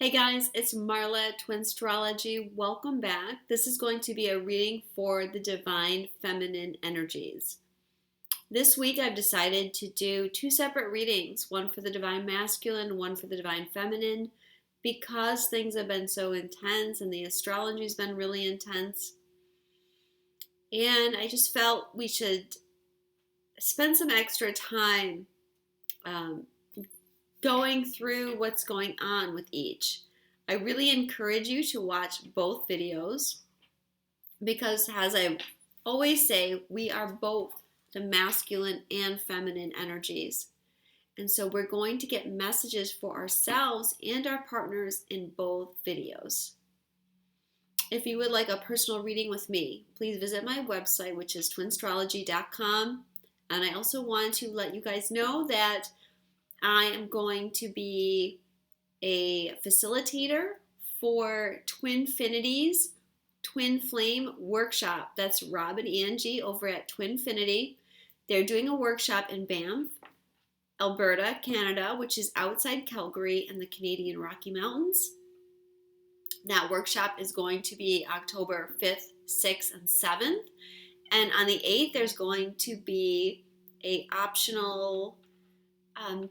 Hey guys, it's Marla, Twinstrology. Welcome back. This is going to be a reading for the divine feminine energies. This week I've decided to do two separate readings, one for the divine masculine, one for the divine feminine, because things have been so intense and the astrology's been really intense. And I just felt we should spend some extra time going through what's going on with each. I really encourage you to watch both videos because, as I always say, we are both the masculine and feminine energies. And so we're going to get messages for ourselves and our partners in both videos. If you would like a personal reading with me, please visit my website, which is twinstrology.com. And I also want to let you guys know that I am going to be a facilitator for Twinfinity's Twin Flame workshop. That's Rob and Angie over at Twinfinity. They're doing a workshop in Banff, Alberta, Canada, which is outside Calgary in the Canadian Rocky Mountains. That workshop is going to be October 5th, 6th, and 7th. And on the 8th, there's going to be an optional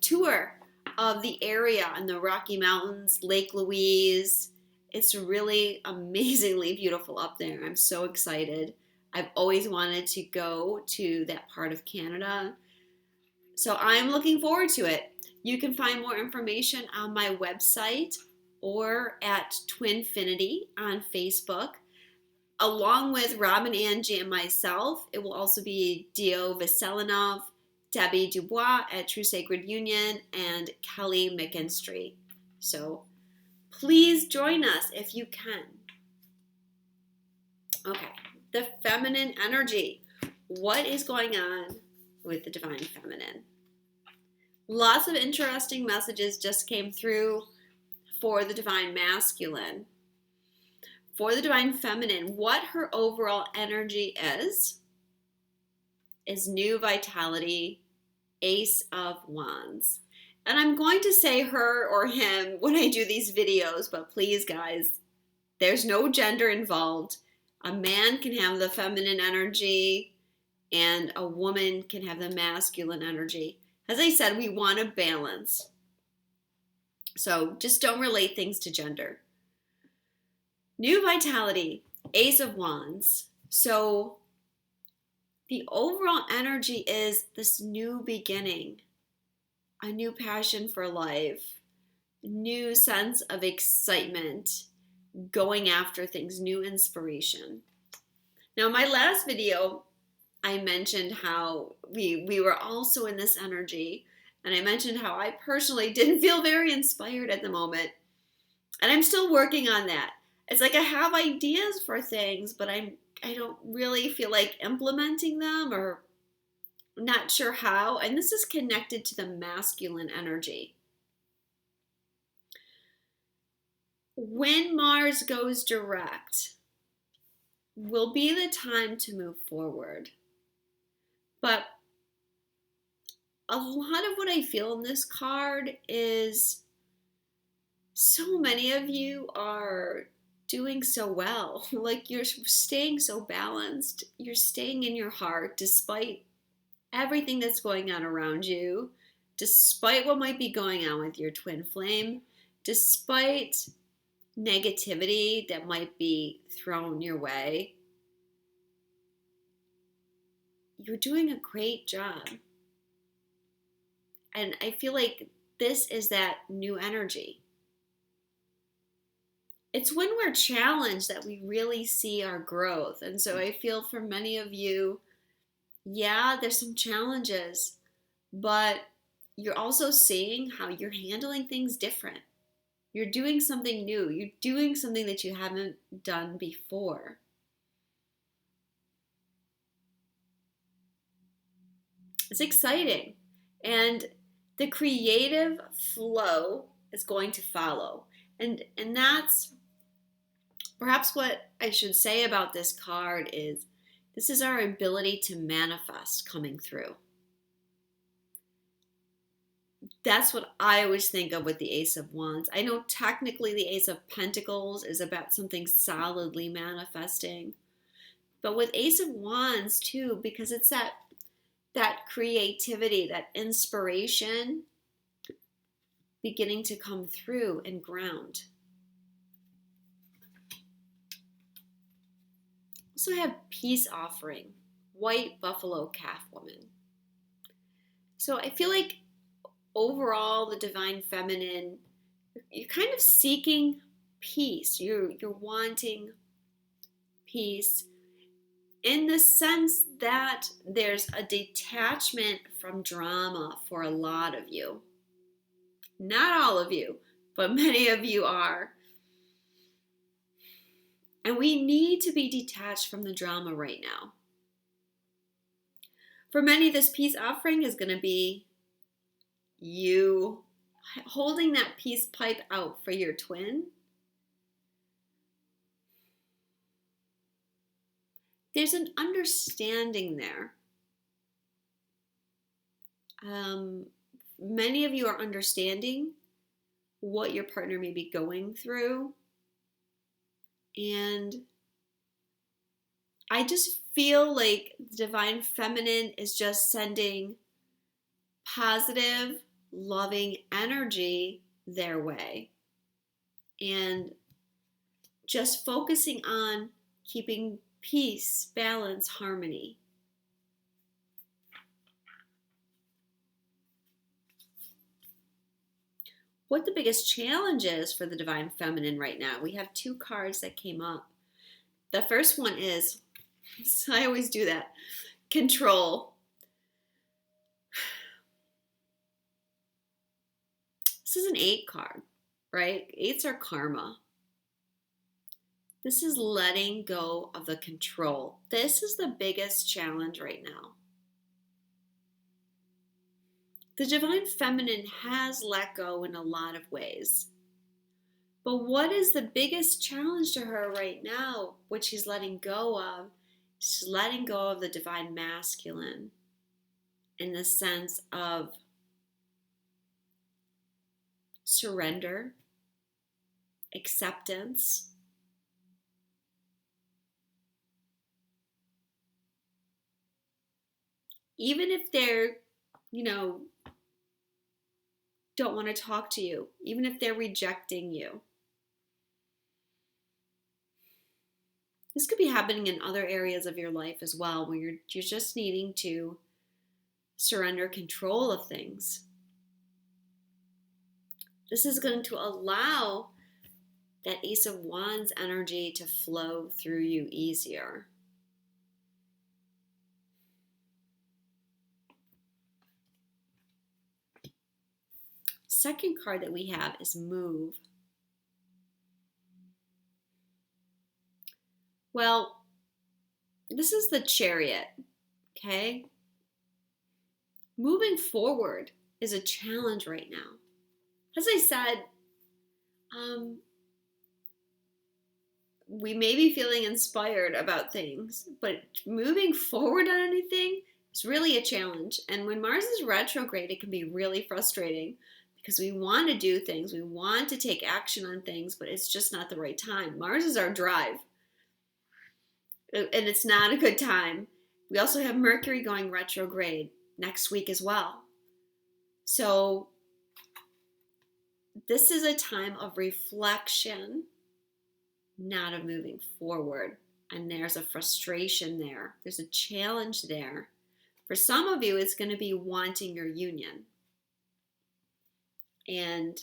tour of the area in the Rocky Mountains, Lake Louise. It's really amazingly beautiful up there. I'm so excited. I've always wanted to go to that part of Canada. So I'm looking forward to it. You can find more information on my website or at Twinfinity on Facebook. Along with Rob and Angie and myself, it will also be Dio Veselinov, Debbie Dubois at True Sacred Union, and Kelly McKinstry. So please join us if you can. Okay, the feminine energy. What is going on with the divine feminine? Lots of interesting messages just came through for the divine masculine. For the divine feminine, what her overall energy is new vitality, Ace of Wands. And I'm going to say her or him when I do these videos, but please guys, there's no gender involved. A man can have the feminine energy and a woman can have the masculine energy. As I said, we want a balance. So just don't relate things to gender. New vitality, Ace of Wands. So the overall energy is this new beginning, a new passion for life, new sense of excitement, going after things, new inspiration. Now, in my last video, I mentioned how we were also in this energy, and I mentioned how I personally didn't feel very inspired at the moment, and I'm still working on that. It's like I have ideas for things, but I don't really feel like implementing them or not sure how. And this is connected to the masculine energy. When Mars goes direct will be the time to move forward. But a lot of what I feel in this card is so many of you are doing so well. Like you're staying so balanced. You're staying in your heart despite everything that's going on around you, despite what might be going on with your twin flame, despite negativity that might be thrown your way. You're doing a great job. And I feel like this is that new energy. It's when we're challenged that we really see our growth. And so I feel for many of you, yeah, there's some challenges, but you're also seeing how you're handling things different. You're doing something new. You're doing something that you haven't done before. It's exciting. And the creative flow is going to follow. And that's perhaps what I should say about this card is this is our ability to manifest coming through. that's what I always think of with the Ace of Wands. I know technically the Ace of Pentacles is about something solidly manifesting, but with Ace of Wands too, because it's that creativity, that inspiration beginning to come through and ground. Also have peace offering, white buffalo calf woman. So I feel like overall the divine feminine, you're kind of seeking peace. You're wanting peace in the sense that there's a detachment from drama for a lot of you. Not all of you, but many of you are. And we need to be detached from the drama right now. For many, this peace offering is going to be you holding that peace pipe out for your twin. There's an understanding there. Many of you are understanding what your partner may be going through. And I just feel like the divine feminine is just sending positive, loving energy their way. And just focusing on keeping peace, balance, harmony. What the biggest challenge is for the divine feminine right now. We have two cards that came up. The first one is, so I always do that, control. This is an 8 card, right? 8s are karma. This is letting go of the control. This is the biggest challenge right now. The divine feminine has let go in a lot of ways. But what is the biggest challenge to her right now, what she's letting go of? She's letting go of the divine masculine in the sense of surrender, acceptance, even if they're, don't want to talk to you, even if they're rejecting you. This could be happening in other areas of your life as well, where you're just needing to surrender control of things. This is going to allow that Ace of Wands energy to flow through you easier. Second card that we have is move. Well, this is the Chariot, okay? Moving forward is a challenge right now. As I said, we may be feeling inspired about things, but moving forward on anything is really a challenge. And when Mars is retrograde, it can be really frustrating because we want to do things, we want to take action on things, but it's just not the right time. Mars is our drive, and it's not a good time. We also have Mercury going retrograde next week as well. So this is a time of reflection, not of moving forward. And there's a frustration there. There's a challenge there. For some of you, it's going to be wanting your union. And,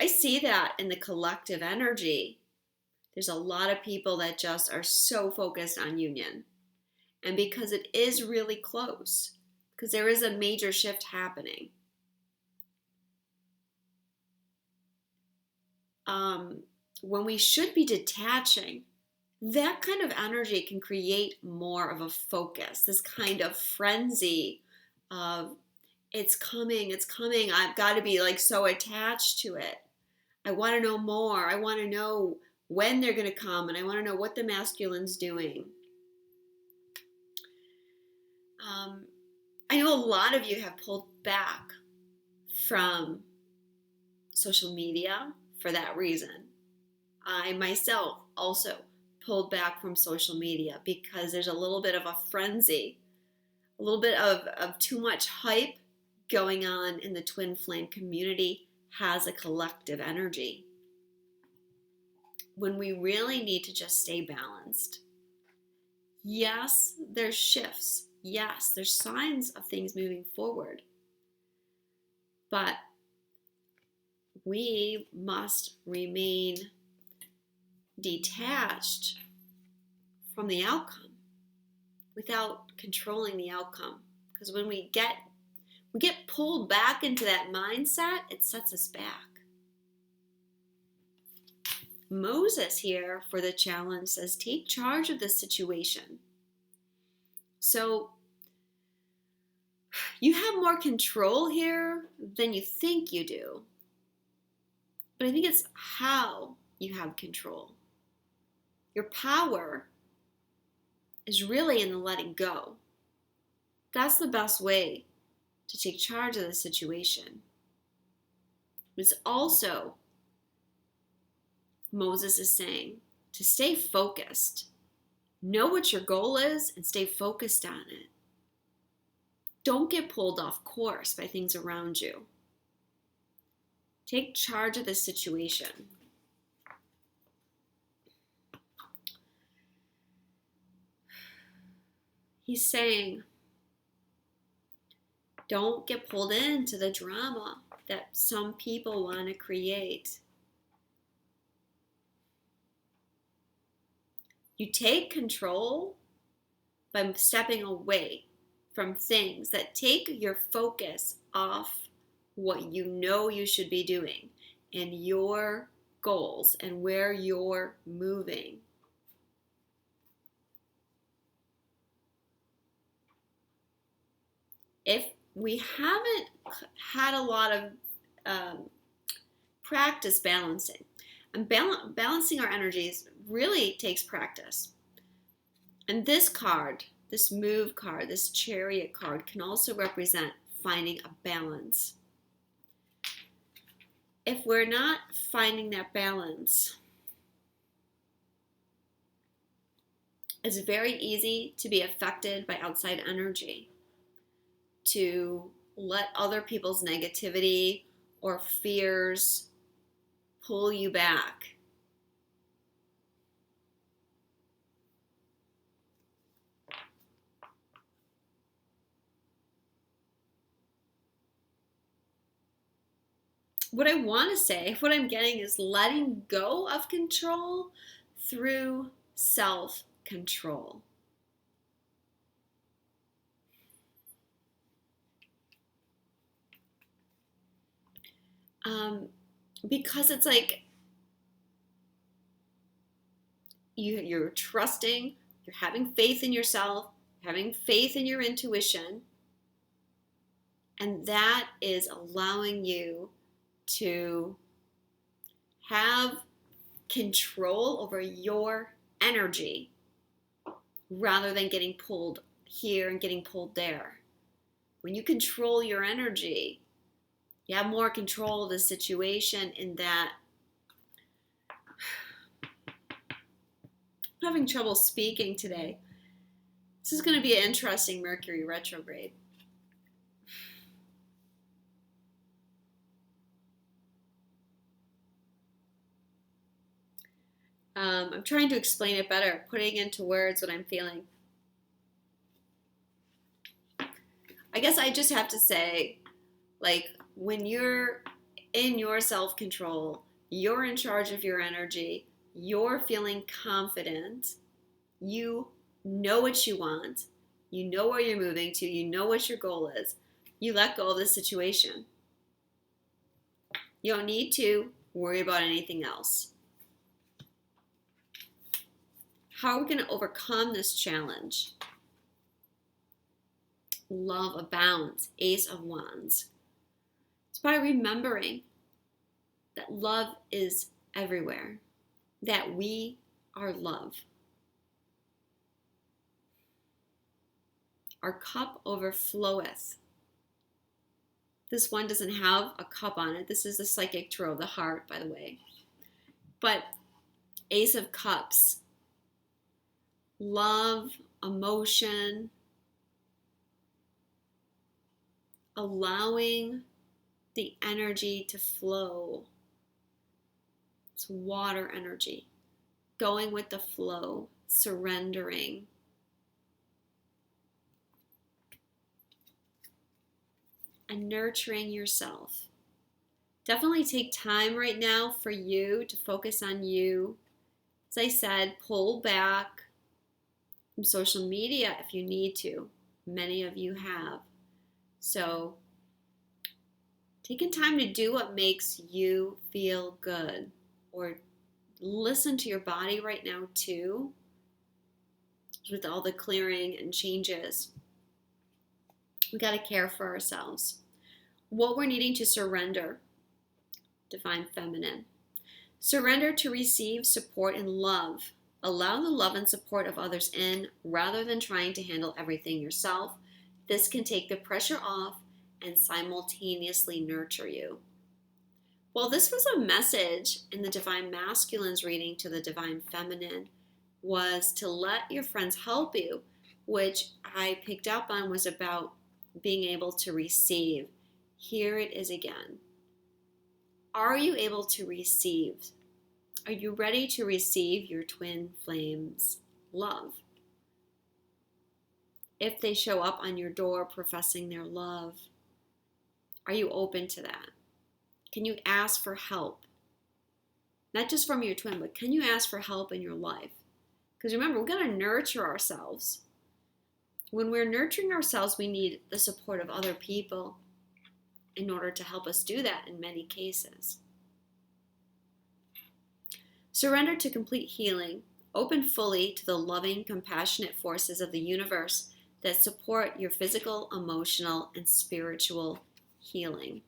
I see that in the collective energy. There's a lot of people that just are so focused on union. And because it is really close, because there is a major shift happening. When we should be detaching, that kind of energy can create more of a focus, this kind of frenzy of it's coming, I've got to be so attached to it. I want to know more. I want to know when they're going to come, and I want to know what the masculine's doing. I know a lot of you have pulled back from social media for that reason. I myself also pulled back from social media because there's a little bit of a frenzy, a little bit of too much hype going on in the twin flame community has a collective energy when we really need to just stay balanced. Yes, there's shifts. Yes, there's signs of things moving forward. But we must remain detached from the outcome without controlling the outcome. Because when we get pulled back into that mindset, it sets us back. Moses here for the challenge says, take charge of this situation. So you have more control here than you think you do. But I think it's how you have control. Your power is really in the letting go. That's the best way to take charge of the situation. It's also, Moses is saying, to stay focused. Know what your goal is and stay focused on it. Don't get pulled off course by things around you. Take charge of the situation. He's saying, don't get pulled into the drama that some people want to create. You take control by stepping away from things that take your focus off what you know you should be doing and your goals and where you're moving. If we haven't had a lot of practice balancing, and balancing our energies really takes practice. And this card, this move card, this Chariot card can also represent finding a balance. If we're not finding that balance, it's very easy to be affected by outside energy, to let other people's negativity or fears pull you back. What I want to say, what I'm getting is letting go of control through self-control. Because it's like you're trusting, you're having faith in yourself, having faith in your intuition, and that is allowing you to have control over your energy rather than getting pulled here and getting pulled there. When you control your energy, you have more control of the situation in that. I'm having trouble speaking today. This is going to be an interesting Mercury retrograde. I'm trying to explain it better, putting into words what I'm feeling. I guess I just have to say, like, when you're in your self-control, you're in charge of your energy, you're feeling confident, you know what you want, you know where you're moving to, you know what your goal is, you let go of the situation. You don't need to worry about anything else. How are we going to overcome this challenge? Love abounds, Ace of Wands. It's by remembering that love is everywhere, that we are love. Our cup overfloweth. This one doesn't have a cup on it. This is the psychic tarot, the heart, by the way. But Ace of Cups, love, emotion, allowing the energy to flow. It's water energy, going with the flow, surrendering. And nurturing yourself. Definitely take time right now for you to focus on you. As I said, pull back from social media if you need to. Many of you have. So, taking time to do what makes you feel good, or listen to your body right now too, with all the clearing and changes. We got to care for ourselves. What we're needing to surrender, Divine Feminine. Surrender to receive support and love. Allow the love and support of others in rather than trying to handle everything yourself. This can take the pressure off and simultaneously nurture you. Well, this was a message in the Divine Masculine's reading to the Divine Feminine, was to let your friends help you, which I picked up on was about being able to receive. Here it is again. Are you able to receive? Are you ready to receive your twin flames' love? If they show up on your door professing their love, are you open to that? Can you ask for help? Not just from your twin, but can you ask for help in your life? Because remember, we're going to nurture ourselves. When we're nurturing ourselves, we need the support of other people in order to help us do that in many cases. Surrender to complete healing. Open fully to the loving, compassionate forces of the universe that support your physical, emotional, and spiritual healing.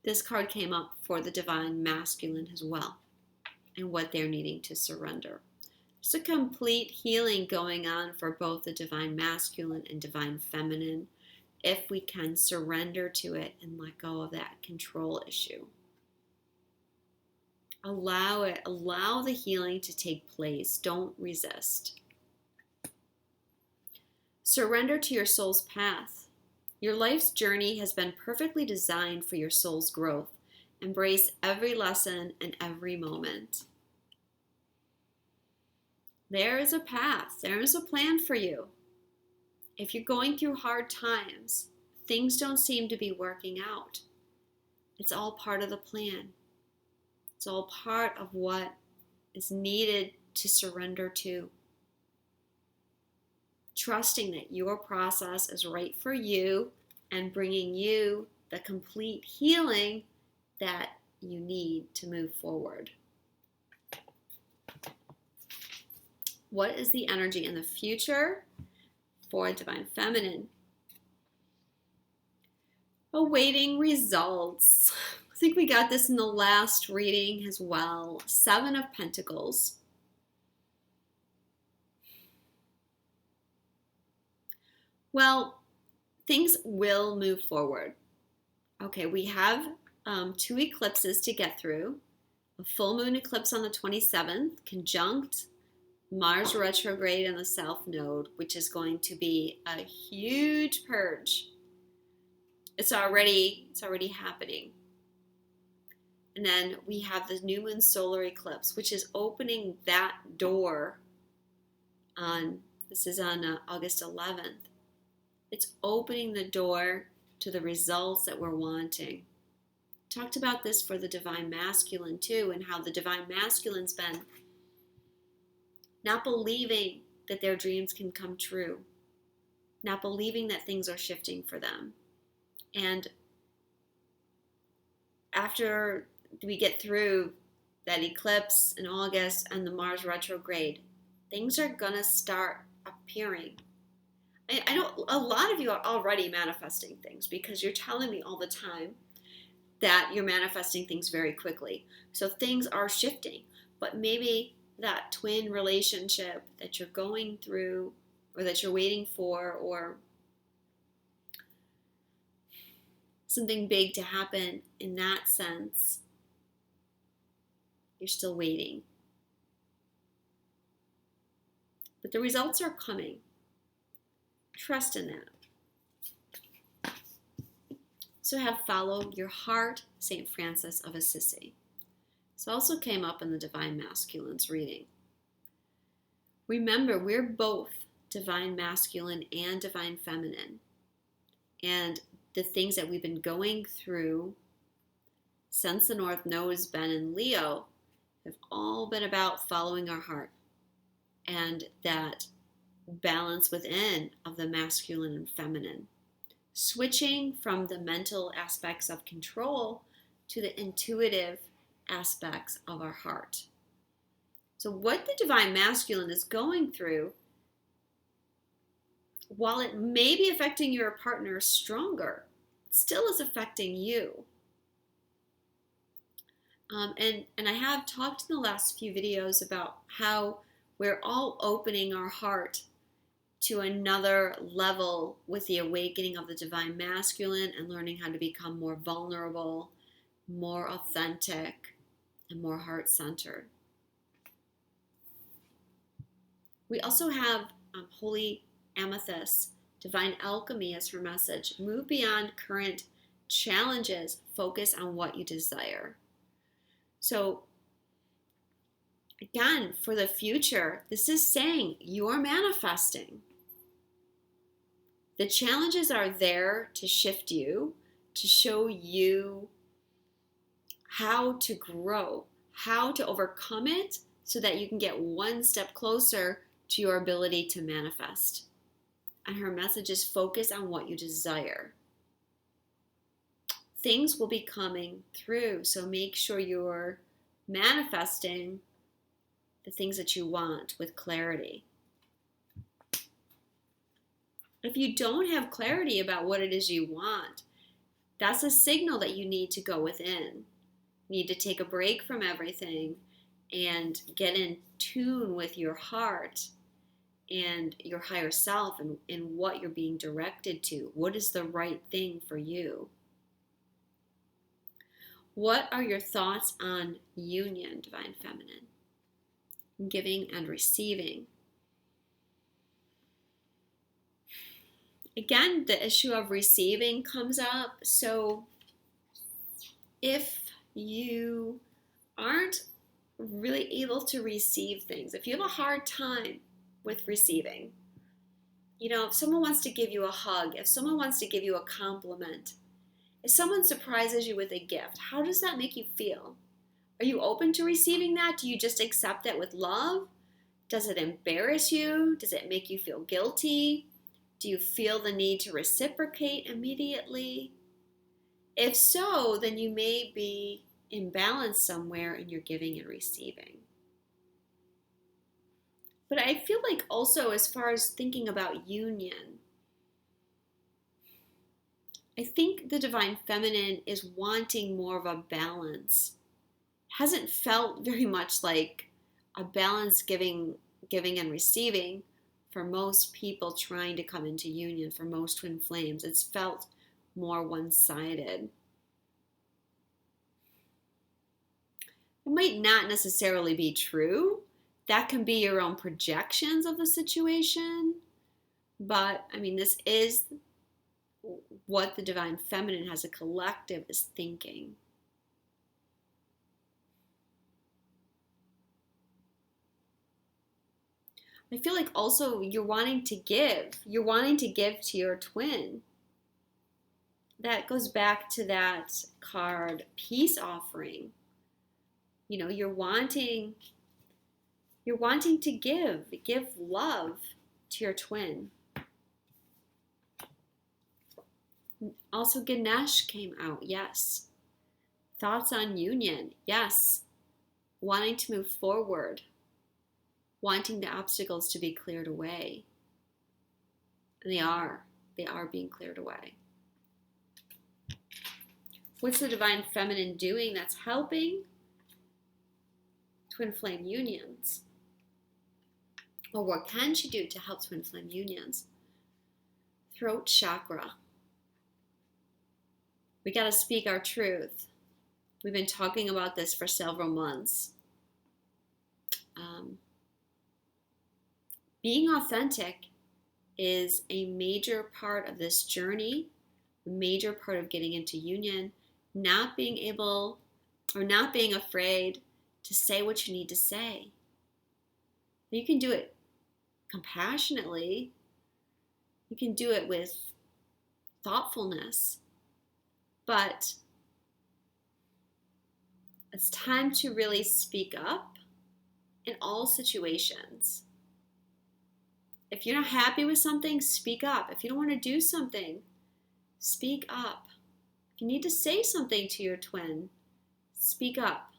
This card came up for the Divine Masculine as well, and what they're needing to surrender. There's a complete healing going on for both the Divine Masculine and Divine Feminine, if we can surrender to it and let go of that control issue. Allow it. Allow the healing to take place. Don't resist. Surrender to your soul's path. Your life's journey has been perfectly designed for your soul's growth. Embrace every lesson and every moment. There is a path. There is a plan for you. If you're going through hard times, things don't seem to be working out. It's all part of the plan. It's all part of what is needed to surrender to. Trusting that your process is right for you and bringing you the complete healing that you need to move forward. What is the energy in the future for Divine Feminine? Awaiting results. I think we got this in the last reading as well. 7 of Pentacles. Well, things will move forward. Okay, we have 2 eclipses to get through. A full moon eclipse on the 27th, conjunct Mars retrograde in the South Node, which is going to be a huge purge. It's already happening. And then we have the new moon solar eclipse, which is opening that door this is on August 11th. It's opening the door to the results that we're wanting. Talked about this for the Divine Masculine too, and how the Divine Masculine's been not believing that their dreams can come true, not believing that things are shifting for them. And after we get through that eclipse in August and the Mars retrograde, things are going to start appearing. I know a lot of you are already manifesting things because you're telling me all the time that you're manifesting things very quickly. So things are shifting, but maybe that twin relationship that you're going through or that you're waiting for, or something big to happen in that sense, you're still waiting. But the results are coming. Trust in that. So have followed your heart, St. Francis of Assisi. This also came up in the Divine Masculines reading. Remember, we're both Divine Masculine and Divine Feminine. And the things that we've been going through since the North Node has been in Leo have all been about following our heart and that balance within of the masculine and feminine. Switching from the mental aspects of control to the intuitive aspects of our heart. So what the Divine Masculine is going through, while it may be affecting your partner stronger, still is affecting you. And I have talked in the last few videos about how we're all opening our heart to another level with the awakening of the Divine Masculine and learning how to become more vulnerable, more authentic, and more heart-centered. We also have Holy Amethyst, Divine Alchemy as her message. Move beyond current challenges. Focus on what you desire. So, again, for the future, this is saying you're manifesting. The challenges are there to shift you, to show you how to grow, how to overcome it so that you can get one step closer to your ability to manifest. And her message is focus on what you desire. Things will be coming through, so make sure you're manifesting the things that you want with clarity. If you don't have clarity about what it is you want, that's a signal that you need to go within. You need to take a break from everything and get in tune with your heart and your higher self and what you're being directed to. What is the right thing for you? What are your thoughts on union, Divine Feminine? Giving and receiving. Again, the issue of receiving comes up. So if you aren't really able to receive things, if you have a hard time with receiving, if someone wants to give you a hug, if someone wants to give you a compliment, if someone surprises you with a gift, how does that make you feel? Are you open to receiving that? Do you just accept it with love? Does it embarrass you? Does it make you feel guilty? Do you feel the need to reciprocate immediately? If so, then you may be imbalanced somewhere in your giving and receiving. But I feel like also as far as thinking about union, I think the Divine Feminine is wanting more of a balance. Hasn't felt very much like a balance giving and receiving for most people trying to come into union, for most twin flames. It's felt more one-sided. It might not necessarily be true. That can be your own projections of the situation. But, this is what the Divine Feminine as a collective is thinking. I feel like also you're wanting to give. You're wanting to give to your twin. That goes back to that card, peace offering. You're wanting to give love to your twin. Also, Ganesh came out, yes. Thoughts on union, yes. Wanting to move forward. Wanting the obstacles to be cleared away. And they are being cleared away. What's the Divine Feminine doing that's helping twin flame unions? Or what can she do to help twin flame unions? Throat chakra. We got to speak our truth. We've been talking about this for several months. Being authentic is a major part of this journey, a major part of getting into union, not being able or not being afraid to say what you need to say. You can do it compassionately. You can do it with thoughtfulness. But it's time to really speak up in all situations. If you're not happy with something, speak up. If you don't want to do something, speak up. If you need to say something to your twin, speak up.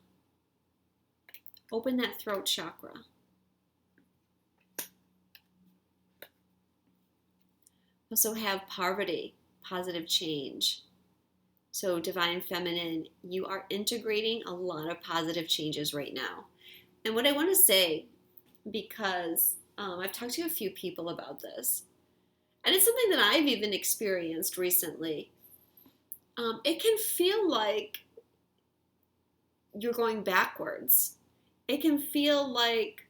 Open that throat chakra. Also have Parvati, positive change. So Divine Feminine, you are integrating a lot of positive changes right now. And what I want to say, because I've talked to a few people about this, and it's something that I've even experienced recently. It can feel like you're going backwards. It can feel like,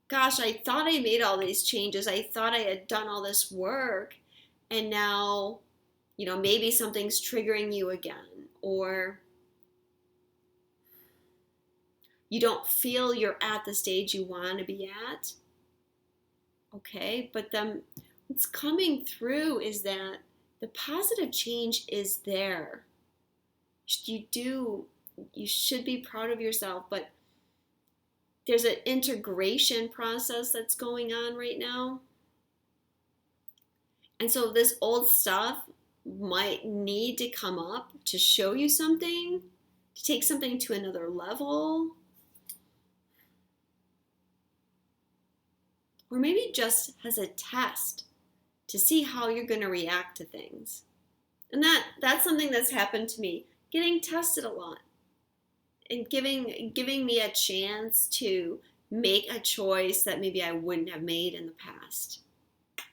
gosh, I thought I made all these changes. I thought I had done all this work, and now, maybe something's triggering you again, or you don't feel you're at the stage you want to be at. Okay, but then what's coming through is that the positive change is there. You should be proud of yourself, but there's an integration process that's going on right now. And so this old stuff might need to come up to show you something, to take something to another level. Or maybe just as a test to see how you're going to react to things. And that's something that's happened to me, getting tested a lot and giving me a chance to make a choice that maybe I wouldn't have made in the past.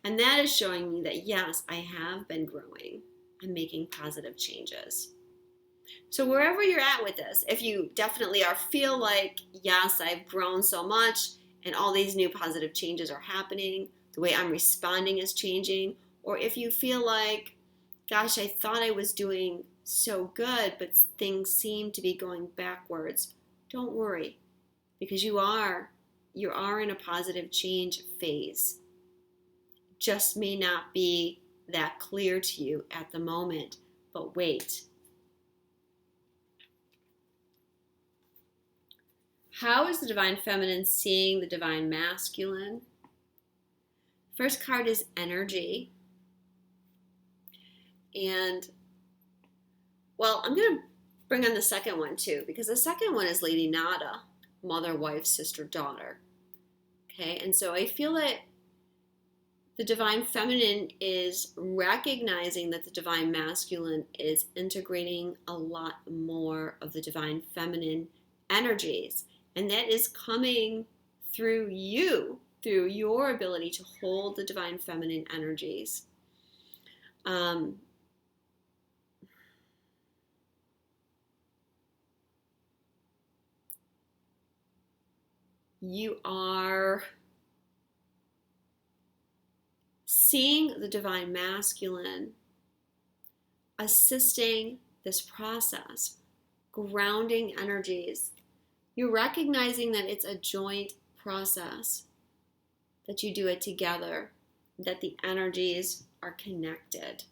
And that is showing me that, yes, I have been growing and making positive changes. So wherever you're at with this, if you definitely feel like, yes, I've grown so much, and all these new positive changes are happening, the way I'm responding is changing, or if you feel like, gosh, I thought I was doing so good, but things seem to be going backwards, don't worry, because you are in a positive change phase. It just may not be that clear to you at the moment, but wait. How is the Divine Feminine seeing the Divine Masculine? First card is energy. And, well, I'm going to bring on the second one too, because the second one is Lady Nada, mother, wife, sister, daughter. Okay, and so I feel that the Divine Feminine is recognizing that the Divine Masculine is integrating a lot more of the Divine Feminine energies. And that is coming through you, through your ability to hold the Divine Feminine energies. You are seeing the Divine Masculine assisting this process, grounding energies. You're recognizing that it's a joint process, that you do it together, that the energies are connected.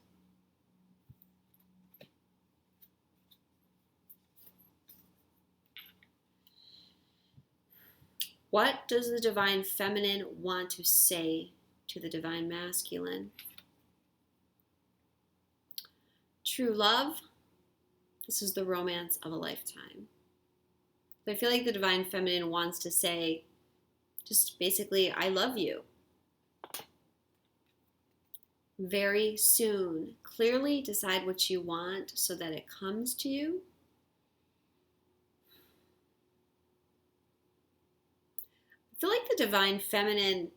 What does the Divine Feminine want to say to the Divine Masculine? True love, this is the romance of a lifetime. I feel like the Divine Feminine wants to say, just basically, I love you. Very soon. Clearly decide what you want so that it comes to you. I feel like the divine feminine,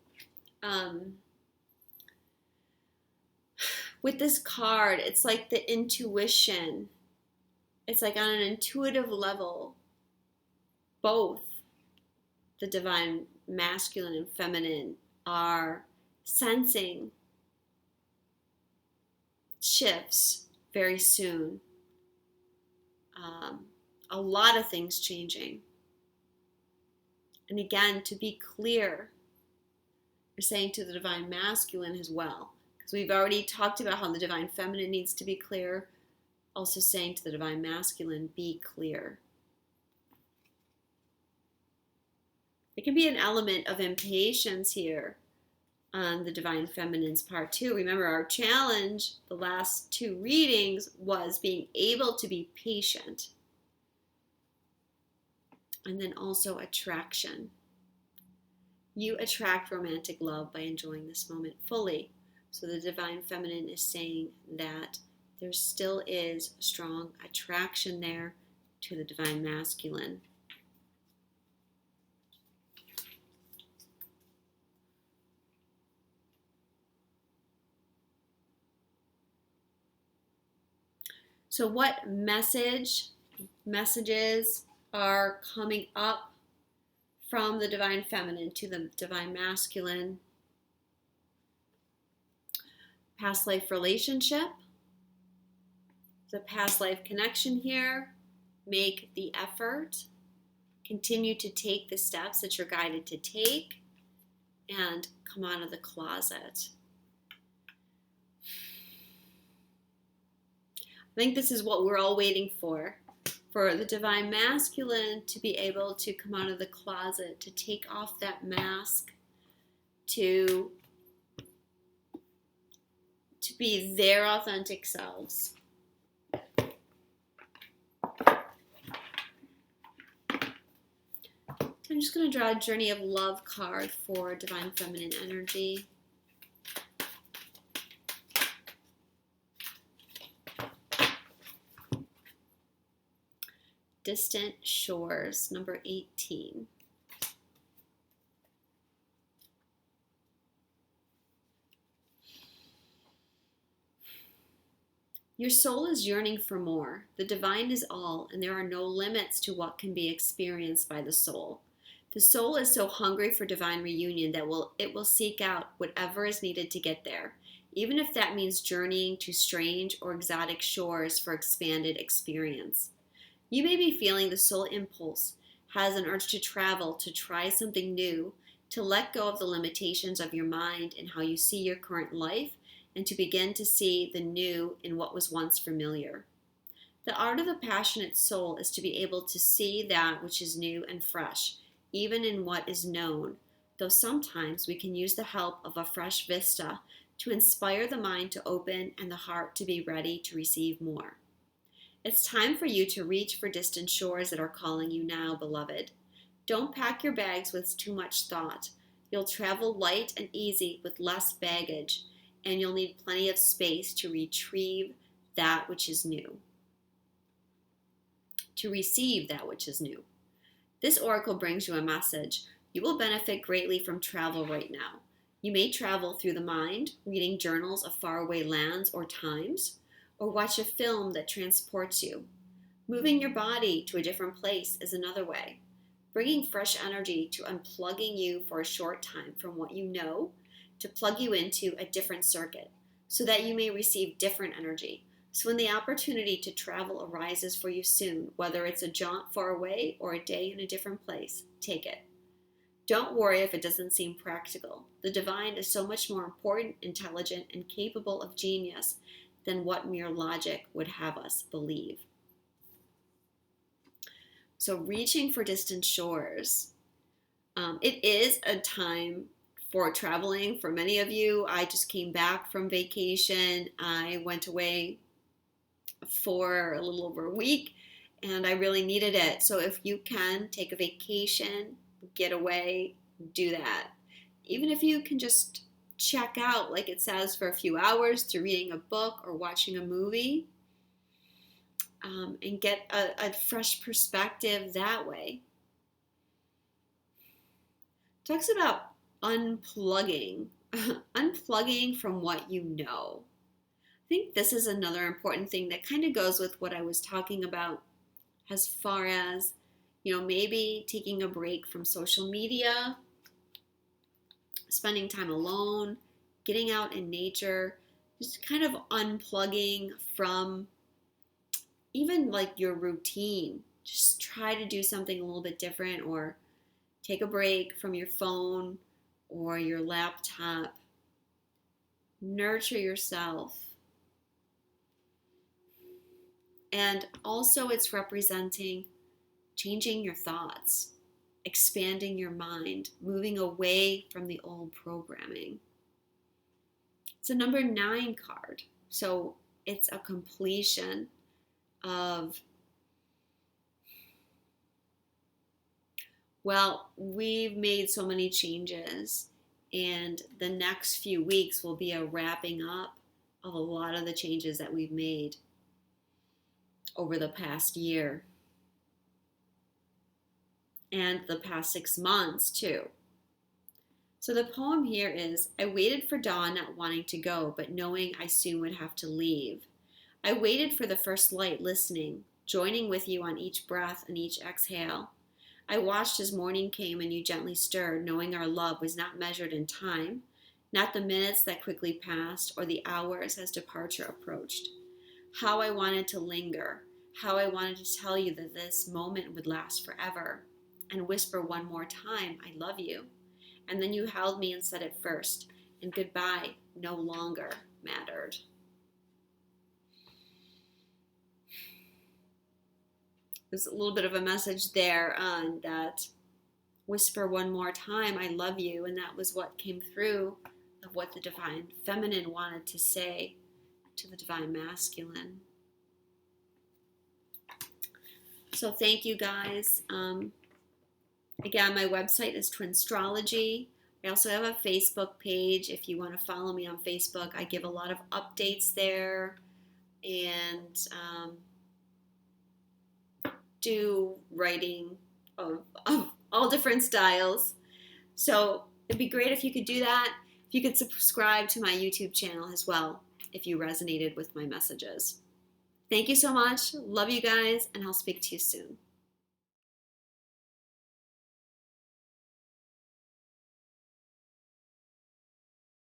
with this card, it's like the intuition. It's like on an intuitive level, both the divine masculine and feminine are sensing shifts very soon. A lot of things changing. And again, to be clear, we're saying to the divine masculine as well, because we've already talked about how the divine feminine needs to be clear. Also saying to the divine masculine, be clear. It can be an element of impatience here on the divine feminine's part too. Remember, our challenge the last 2 readings was being able to be patient. And then also attraction. You attract romantic love by enjoying this moment fully. So the divine feminine is saying that there still is strong attraction there to the divine masculine. So what messages are coming up from the divine feminine to the divine masculine? Past life relationship. The past life connection here. Make the effort. Continue to take the steps that you're guided to take. And come out of the closet. I think this is what we're all waiting for the divine masculine to be able to come out of the closet, to take off that mask, to be their authentic selves. I'm just going to draw a Journey of Love card for divine feminine energy. Distant Shores, number 18. Your soul is yearning for more. The divine is all, and there are no limits to what can be experienced by the soul. The soul is so hungry for divine reunion that it will seek out whatever is needed to get there, even if that means journeying to strange or exotic shores for expanded experience. You may be feeling the soul impulse has an urge to travel, to try something new, to let go of the limitations of your mind and how you see your current life, and to begin to see the new in what was once familiar. The art of the passionate soul is to be able to see that which is new and fresh, even in what is known, though sometimes we can use the help of a fresh vista to inspire the mind to open and the heart to be ready to receive more. It's time for you to reach for distant shores that are calling you now, beloved. Don't pack your bags with too much thought. You'll travel light and easy with less baggage, and you'll need plenty of space to retrieve that which is new. To receive that which is new. This oracle brings you a message. You will benefit greatly from travel right now. You may travel through the mind, reading journals of faraway lands or times, or watch a film that transports you. Moving your body to a different place is another way. Bringing fresh energy to unplugging you for a short time from what you know to plug you into a different circuit so that you may receive different energy. So when the opportunity to travel arises for you soon, whether it's a jaunt far away or a day in a different place, take it. Don't worry if it doesn't seem practical. The divine is so much more important, intelligent, and capable of genius than what mere logic would have us believe. So reaching for distant shores. It is a time for traveling for many of you. I just came back from vacation. I went away for a little over a week, and I really needed it. So if you can take a vacation, get away, do that. Even if you can just check out, like it says, for a few hours through reading a book or watching a movie, and get a fresh perspective that way. talks about unplugging, unplugging from what you know. I think this is another important thing that kind of goes with what I was talking about as far as, maybe taking a break from social media, spending time alone, getting out in nature, just kind of unplugging from even like your routine. Just try to do something a little bit different, or take a break from your phone or your laptop. Nurture yourself. And also, it's representing changing your thoughts, expanding your mind, moving away from the old programming. It's a number 9 card. So it's a completion of, well, we've made so many changes, and the next few weeks will be a wrapping up of a lot of the changes that we've made over the past year and the past 6 months too. So the poem here is, I waited for dawn, not wanting to go, but knowing I soon would have to leave. I waited for the first light, listening, joining with you on each breath and each exhale. I watched as morning came and you gently stirred, knowing our love was not measured in time, not the minutes that quickly passed or the hours as departure approached. How I wanted to linger, how I wanted to tell you that this moment would last forever, and whisper one more time, I love you. And then you held me and said it first, and goodbye no longer mattered. There's a little bit of a message there on that whisper one more time, I love you, and that was what came through of what the divine feminine wanted to say to the divine masculine. So thank you guys. Again, my website is Twinstrology. I also have a Facebook page if you want to follow me on Facebook. I give a lot of updates there and do writing of all different styles. So it'd be great if you could do that. If you could subscribe to my YouTube channel as well if you resonated with my messages. Thank you so much. Love you guys, and I'll speak to you soon.